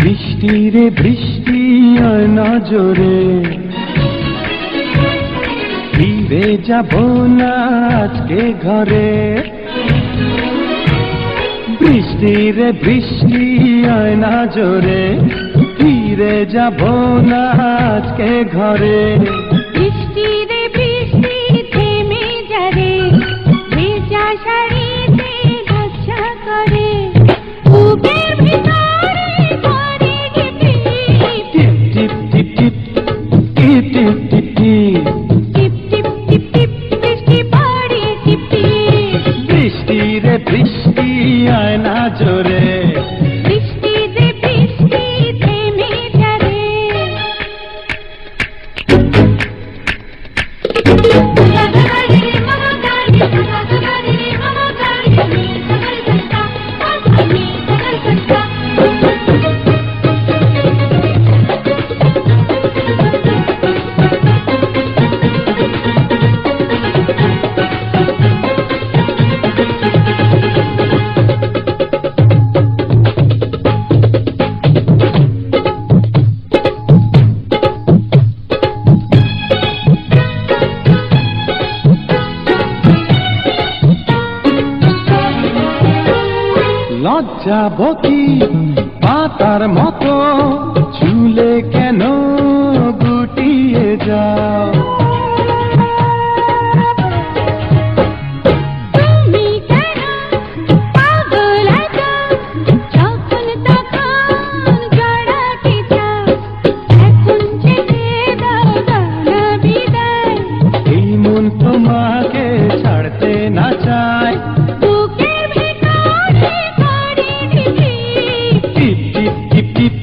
বৃষ্টিরে বৃষ্টি আনা জোরে, ফিরে যাব না আজকে ঘরে। বৃষ্টিরে বৃষ্টি আনা জোরে, ফিরে যাব না আজকে ঘরে। বৃষ্টিরে বৃষ্টি থেমে যারে, ভেজা শাড়িতে ঝাপসা করে, বুকের ভিতরে করে টিপ টিপ টিপ টিপ টিপ টিপ টিপ টিপ টিপ টিপ টিপ টিপ বৃষ্টি পড়ে টিপ টিপ। বৃষ্টিরে বৃষ্টি আয়না জোরে, বৃষ্টিরে বৃষ্টি থেমে যারে। লজ্জাবতী পাতার মতো ঝুলে কেন গুটিয়ে যাও। তুমি কেন পাগল এতো, যখন তখন জড়াতে চাও, এখন ছেড়ে দাও না বিদায়। এই মন তোমাকে ছাড়তে না চায়। বুকের ভিতরে করে টিপ টিপ টিপ টিপ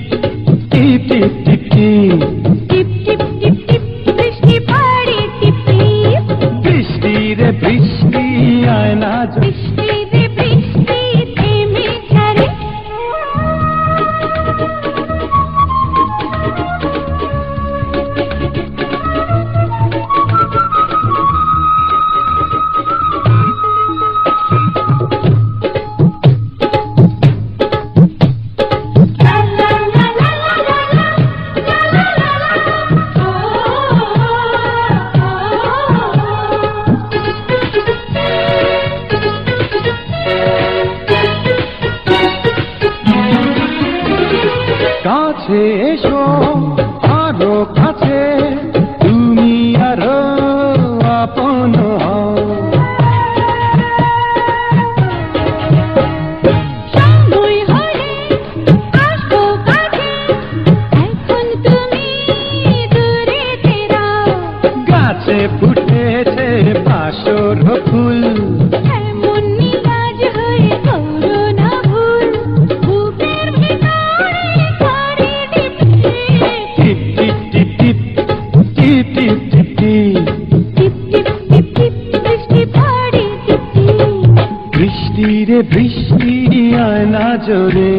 টিপ টিপ টিপ টিপ টিপ টিপ টিপ টিপ বৃষ্টি পড়ে টিপ টিপ। বৃষ্টিরে বৃষ্টি আয়না জোরে, বৃষ্টিরে বৃষ্টি থেমে যারে। কাছে এসো আরো কাছে, তুমি আরো আপন হও। সময় হলে আসবো কাছে, এখন তুমি দূরে তেরাও। গাছে ফুটেছে বাসর ফুল, এমন নিরাজ হয়ে করো না ভুল, বুকের ভিতরে করে টিপ টিপ টিপ টিপ টিপ টিপ টিপ টিপ টিপ টিপ টিপ টিপ বৃষ্টি পড়ে টিপ টিপ। বৃষ্টিরে বৃষ্টি আয়না জোরে,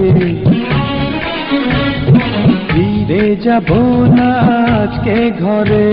ফিরে যাব না আজকে ঘরে।